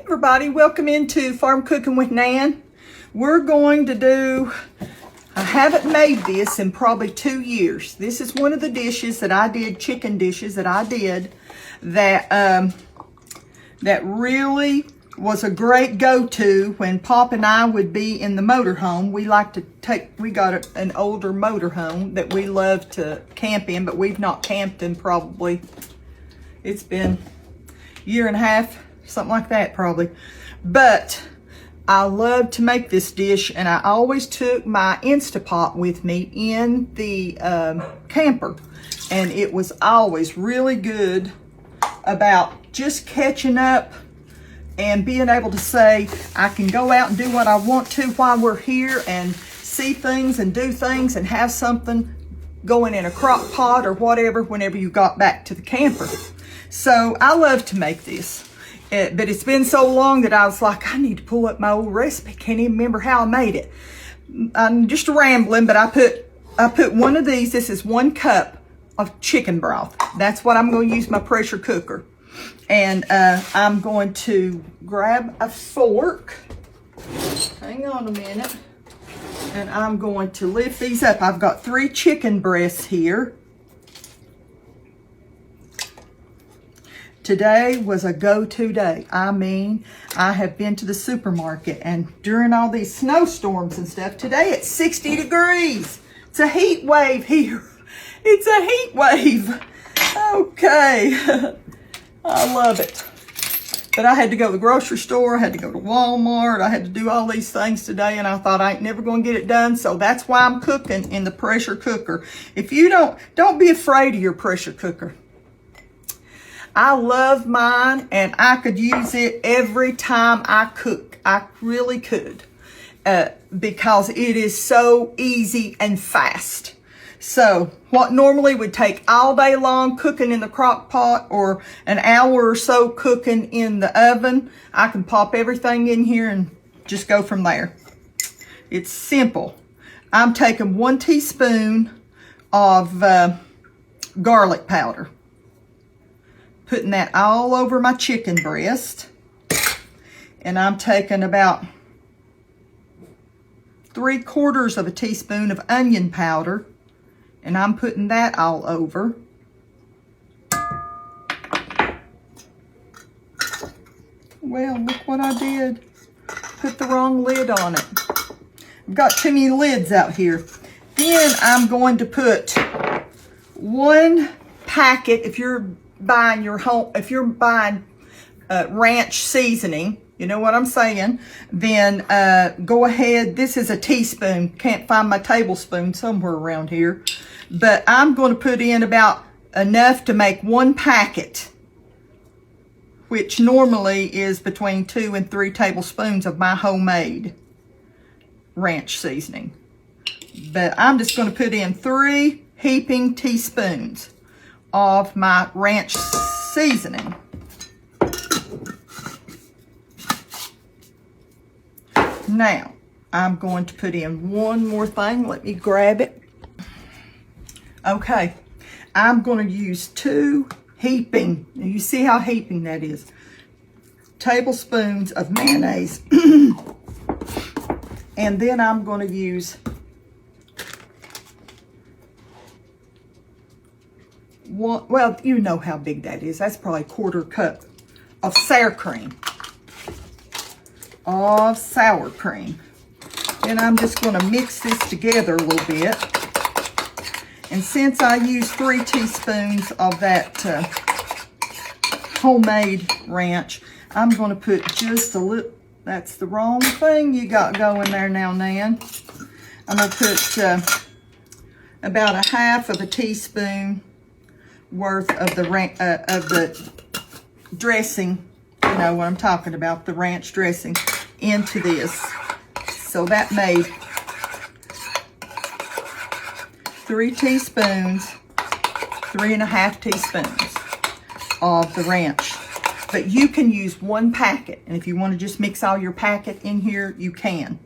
Everybody, welcome into Farm Cooking with Nan. We're going to do, I haven't made this in probably 2 years. This is one of the dishes that I did, chicken dishes that I did, that really was a great go-to when Pop and I would be in the motorhome. We like to we got an older motorhome that we love to camp in, but we've not camped in probably, it's been a year and a half, something like that probably. But I love to make this dish, and I always took my Instapot with me in the camper, and it was always really good about just catching up and being able to say I can go out and do what I want to while we're here and see things and do things and have something going in a crock pot or whatever whenever you got back to the camper. So I love to make this. But it's been so long that I was like, I need to pull up my old recipe. Can't even remember how I made it. I'm just rambling, but I put one of these. This is 1 cup of chicken broth. That's what I'm going to use my pressure cooker. And I'm going to grab a fork. Hang on a minute. And I'm going to lift these up. I've got 3 chicken breasts here. Today was a go-to day. I mean, I have been to the supermarket, and during all these snowstorms and stuff, today it's 60 degrees. It's a heat wave here. It's a heat wave. Okay. I love it. But I had to go to the grocery store. I had to go to Walmart. I had to do all these things today, and I thought I ain't never going to get it done. So that's why I'm cooking in the pressure cooker. If you don't be afraid of your pressure cooker. I love mine, and I could use it every time I cook. I really could, because it is so easy and fast. So what normally would take all day long cooking in the crock pot or an hour or so cooking in the oven, I can pop everything in here and just go from there. It's simple. I'm taking 1 teaspoon of garlic powder. Putting that all over my chicken breast. And I'm taking about 3/4 of a teaspoon of onion powder. And I'm putting that all over. Well, look what I did. Put the wrong lid on it. I've got too many lids out here. Then I'm going to put 1 packet, if you're buying ranch seasoning, you know what I'm saying, then go ahead. This is a teaspoon. Can't find my tablespoon somewhere around here. But I'm going to put in about enough to make 1 packet, which normally is between 2 and 3 tablespoons of my homemade ranch seasoning. But I'm just going to put in 3 heaping teaspoons of my ranch seasoning. Now, I'm going to put in one more thing. Let me grab it. Okay, I'm going to use 2 heaping, you see how heaping that is, tablespoons of mayonnaise. And then I'm going to use 1, well, you know how big that is. That's probably 1/4 cup of sour cream. And I'm just going to mix this together a little bit. And since I use 3 teaspoons of that homemade ranch, I'm going to put just a little, that's the wrong thing you got going there now, Nan. I'm going to put about 1/2 of a teaspoon worth of the dressing, you know what I'm talking about, the ranch dressing, into this. So that made 3 teaspoons, 3½ teaspoons of the ranch. But you can use 1 packet, and if you want to just mix all your packet in here, you can.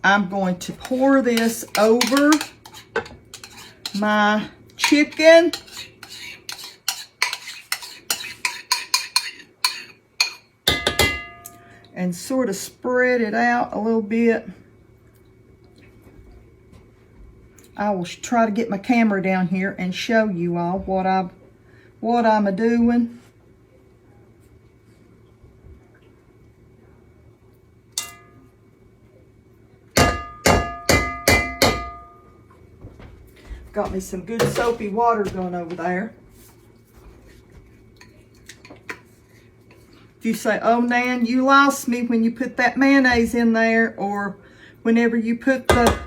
I'm going to pour this over my chicken. and sort of spread it out a little bit. I will try to get my camera down here and show you all what I'm a-doing. Got me some good soapy water going over there. If you say, oh Nan, you lost me when you put that mayonnaise in there, or whenever you put the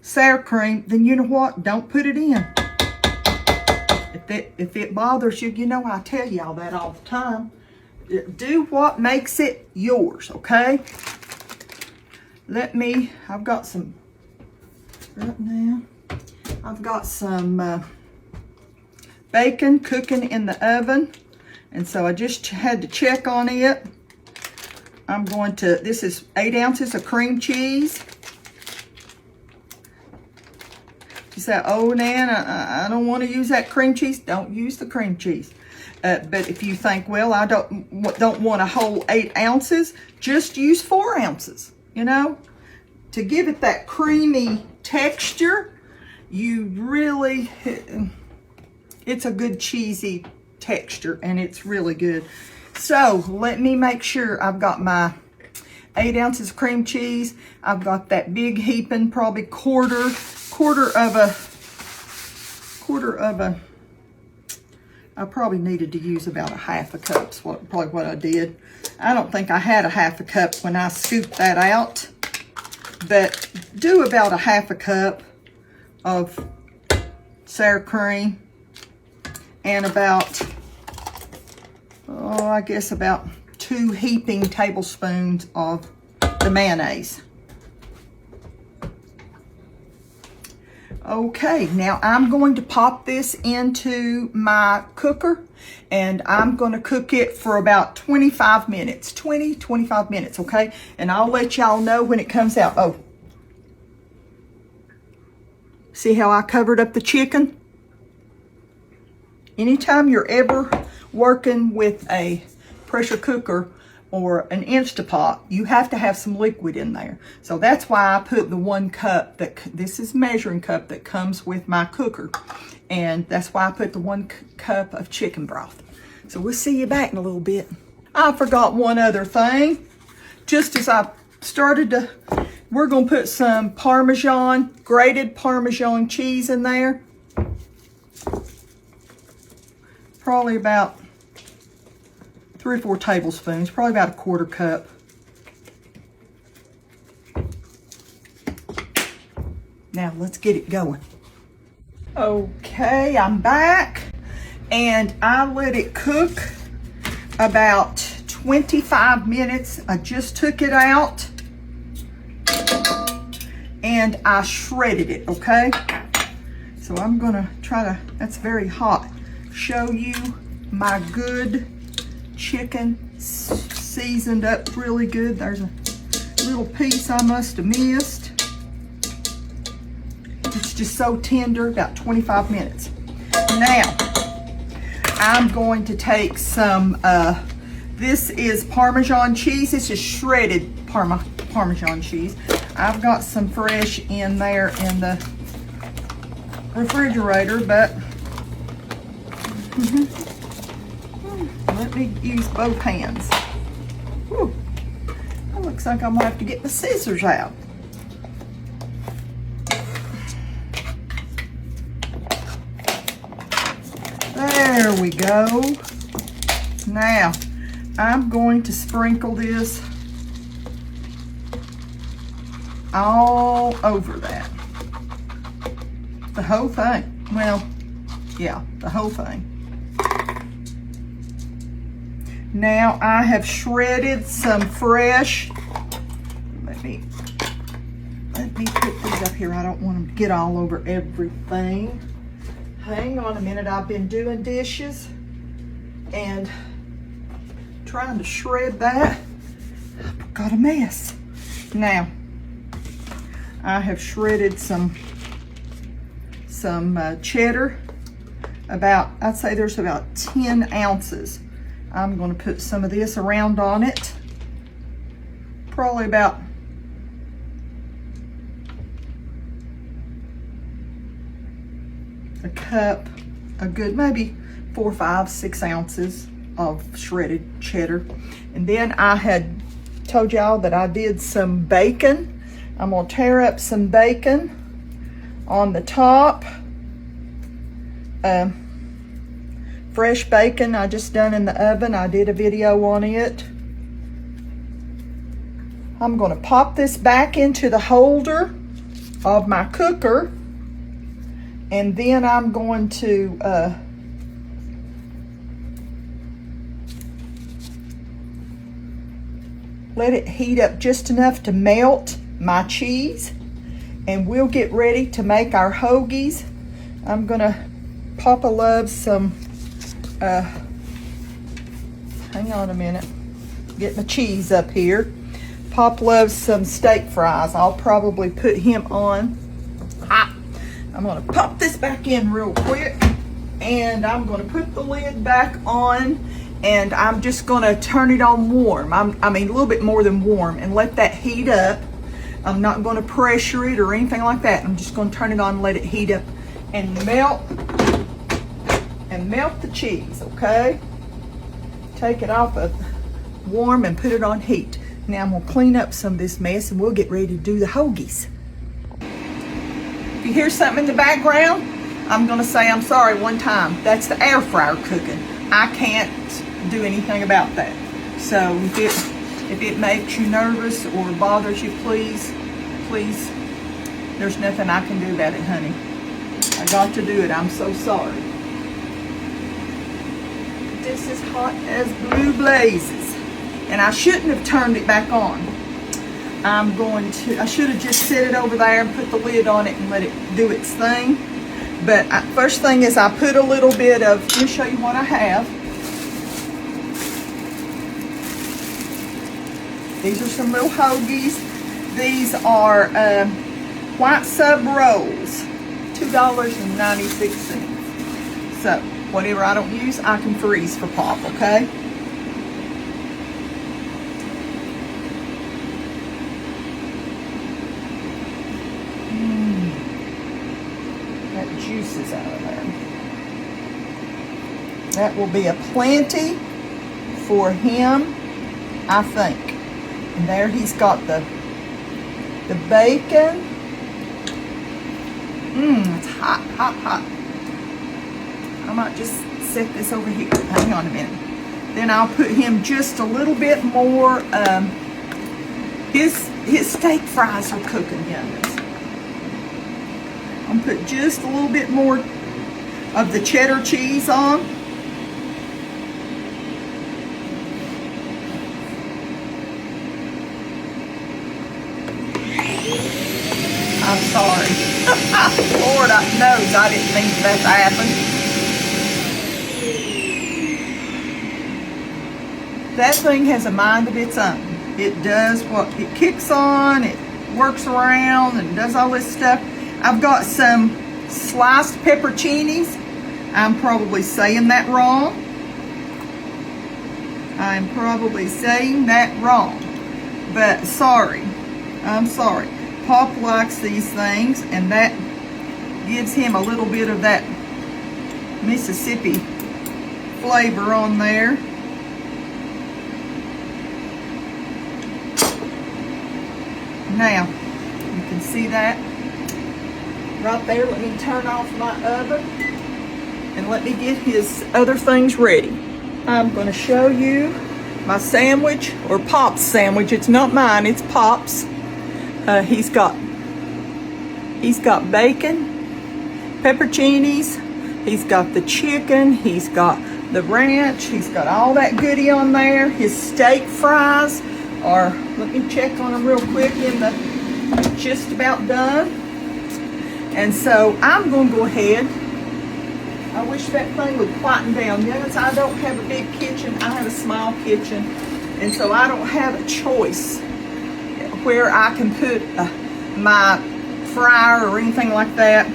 sour cream, then you know what? Don't put it in. If it bothers you, you know I tell y'all that all the time. Do what makes it yours, okay? I've got some, right now, I've got some bacon cooking in the oven. And so I just had to check on it. This is 8 ounces of cream cheese. You say, oh Nan, I don't want to use that cream cheese. Don't use the cream cheese. But if you think, well, I don't want a whole 8 ounces, just use 4 ounces, you know, to give it that creamy texture. It's a good cheesy texture, and it's really good. So let me make sure I've got my 8 ounces of cream cheese. I've got that big heaping, probably quarter of a, I probably needed to use about a half a cup. That's probably what I did. I don't think I had a half a cup when I scooped that out, but do about a half a cup of sour cream and about, I guess about 2 heaping tablespoons of the mayonnaise. Okay, now I'm going to pop this into my cooker, and I'm going to cook it for about 25 minutes, 25 minutes, okay? And I'll let y'all know when it comes out. Oh, see how I covered up the chicken? Anytime you're ever working with a pressure cooker or an Instapot, you have to have some liquid in there. So that's why I put the 1 cup, this is measuring cup that comes with my cooker. And that's why I put the 1 cup of chicken broth. So we'll see you back in a little bit. I forgot one other thing. Just as I started to, we're gonna put some grated Parmesan cheese in there. Probably about 3 or 4 tablespoons, probably about a 1/4 cup. Now let's get it going. Okay, I'm back, and I let it cook about 25 minutes. I just took it out and I shredded it, okay? So I'm gonna try to, that's very hot, show you my good chicken seasoned up really good. There's a little piece I must have missed. It's just so tender, about 25 minutes. Now, I'm going to take some, this is Parmesan cheese. It's just shredded Parmesan cheese. I've got some fresh in there in the refrigerator, but let me use both hands. Whew. It looks like I'm gonna have to get the scissors out. There we go. Now, I'm going to sprinkle this all over that. The whole thing. Well, yeah, the whole thing. Now I have shredded some fresh. Let me put these up here. I don't want them to get all over everything. Hang on a minute. I've been doing dishes and trying to shred that. I've got a mess. Now, I have shredded some cheddar. I'd say there's about 10 ounces. I'm going to put some of this around on it. probably about a cup, a good maybe 4, 5, 6 ounces of shredded cheddar. And then I had told y'all that I did some bacon. I'm gonna tear up some bacon on the top. Fresh bacon I just done in the oven. I did a video on it. I'm gonna pop this back into the holder of my cooker, and then I'm going to let it heat up just enough to melt my cheese, and we'll get ready to make our hoagies. I'm gonna Papa loves some hang on a minute, get my cheese up here. Pop loves some steak fries. I'll probably put him on hot. I'm gonna pop this back in real quick, and I'm gonna put the lid back on, and I'm just gonna turn it on warm. I mean a little bit more than warm, and let that heat up. I'm not gonna pressure it or anything like that. I'm just gonna turn it on and let it heat up and melt the cheese, okay? Take it off of warm and put it on heat. Now I'm gonna clean up some of this mess, and we'll get ready to do the hoagies. If you hear something in the background, I'm gonna say I'm sorry one time. That's the air fryer cooking. I can't do anything about that. So if it makes you nervous or bothers you, please, there's nothing I can do about it, honey. I got to do it. I'm so sorry. This is hot as blue blazes, and I shouldn't have turned it back on. I should have just set it over there and put the lid on it and let it do its thing. But first thing is I put a little bit of, let me show you what I have. These are some little hoagies. These are white sub rolls, $2.96. So whatever I don't use, I can freeze for Pop, okay? That juice is out of there. That will be a plenty for him, I think. And there he's got the bacon. It's hot, hot, hot. I might just set this over here. Hang on a minute. Then I'll put him just a little bit more. His steak fries are cooking, youngins. I'm gonna put just a little bit more of the cheddar cheese on. I'm sorry. Lord knows I didn't mean that to happen. That thing has a mind of its own. It does what it kicks on, it works around and does all this stuff. I've got some sliced pepperoncinis. I'm probably saying that wrong. I'm probably saying that wrong. But sorry. I'm sorry. Pop likes these things, and that gives him a little bit of that Mississippi flavor on there. Now, you can see that right there. Let me turn off my oven and let me get his other things ready. I'm going to show you my sandwich, or Pop's sandwich. It's not mine, it's Pop's. He's got bacon, pepperoncinis, he's got the chicken, he's got the ranch, he's got all that goodie on there. His steak fries are, let me check on them real quick, just about done. And so I'm going to go ahead. I wish that thing would quieten down. Yes, I don't have a big kitchen, I have a small kitchen, and so I don't have a choice where I can put my fryer or anything like that.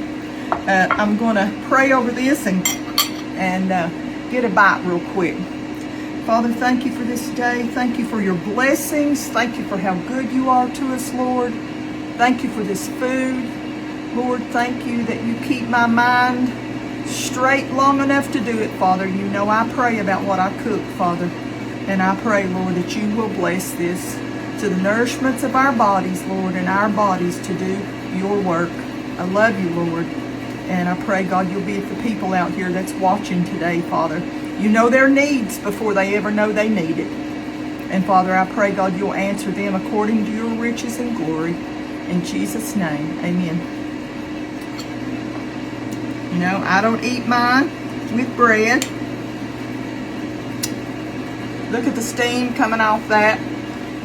I'm gonna pray over this and get a bite real quick. Father, thank you for this day. Thank you for your blessings. Thank you for how good you are to us, Lord. Thank you for this food. Lord, thank you that you keep my mind straight long enough to do it, Father. You know I pray about what I cook, Father. And I pray, Lord, that you will bless this to the nourishments of our bodies, Lord, and our bodies to do your work. I love you, Lord. And I pray, God, you'll be with the people out here that's watching today, Father. You know their needs before they ever know they need it. And Father, I pray, God, you'll answer them according to your riches and glory. In Jesus' name, amen. You know, I don't eat mine with bread. Look at the steam coming off that.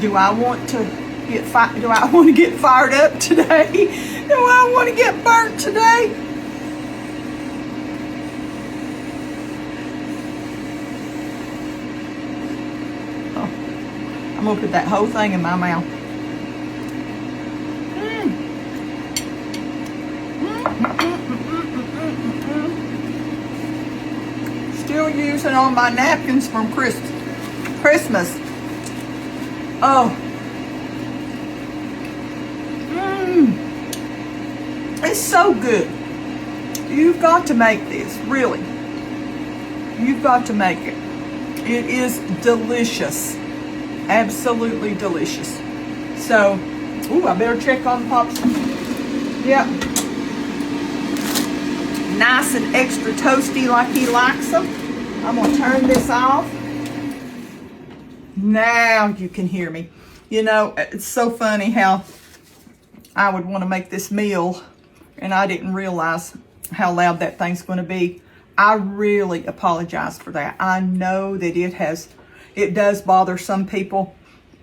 Do I want to get fired up today? Do I want to get burnt today? Oh, I'm gonna put that whole thing in my mouth. Still using all my napkins from Christmas. Oh. It's so good. You've got to make this, really. You've got to make it. It is delicious. Absolutely delicious. So, ooh, I better check on the pops. Yep. Nice and extra toasty like he likes them. I'm going to turn this off. Now you can hear me. You know, it's so funny how I would want to make this meal and I didn't realize how loud that thing's going to be. I really apologize for that. I know that it does bother some people,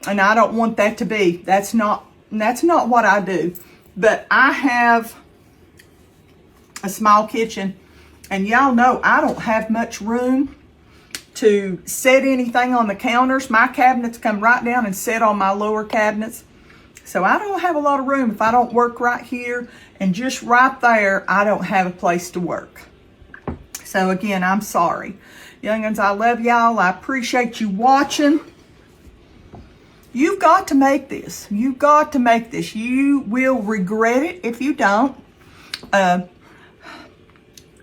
and I don't want that to be. That's not what I do. But I have a small kitchen, and y'all know I don't have much room to set anything on the counters. My cabinets come right down and set on my lower cabinets. So I don't have a lot of room. If I don't work right here and just right there, I don't have a place to work. So again, I'm sorry. Young'uns, I love y'all. I appreciate you watching. You've got to make this. You've got to make this. You will regret it if you don't. I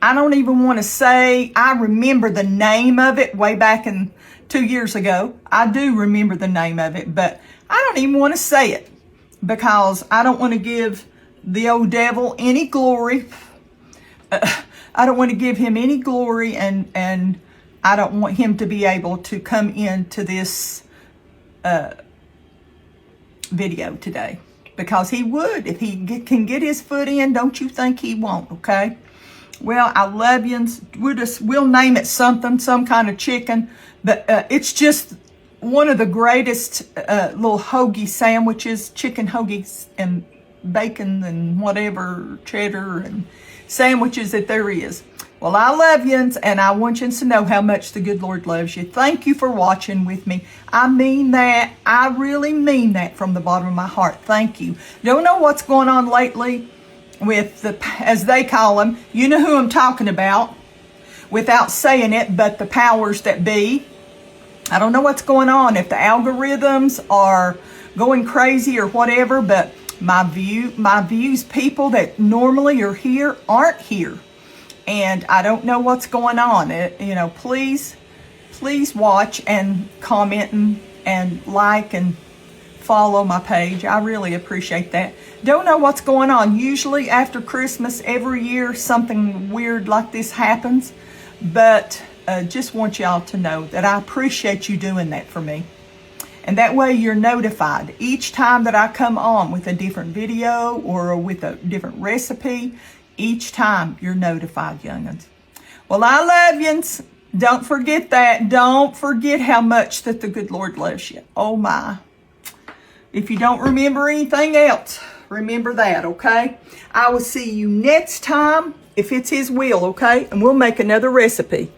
don't even want to say I remember the name of it way back in 2 years ago. I do remember the name of it, but I don't even want to say it because I don't want to give the old devil any glory. I don't want to give him any glory, and I don't want him to be able to come into this video today, because he would if he can get his foot in. Don't you think he won't? Okay. Well, I love you. We'll name it something, some kind of chicken, but it's just one of the greatest little hoagie sandwiches, chicken hoagies and bacon and whatever, cheddar and sandwiches that there is. Well, I love yous, and I want you to know how much the good Lord loves you. Thank you for watching with me. I mean that. I really mean that from the bottom of my heart. Thank you. Don't know what's going on lately with the, as they call them, you know who I'm talking about without saying it, but the powers that be. I don't know what's going on, if the algorithms are going crazy or whatever, but my views, people that normally are here aren't here. And I don't know what's going on. You know, please watch and comment and like and follow my page. I really appreciate that. Don't know what's going on. Usually after Christmas, every year, something weird like this happens. But just want y'all to know that I appreciate you doing that for me. And that way you're notified each time that I come on with a different video or with a different recipe. Each time you're notified, young'uns. Well, I love yous. Don't forget that. Don't forget how much that the good Lord loves you. Oh my. If you don't remember anything else, remember that, okay? I will see you next time if it's His will, okay? And we'll make another recipe.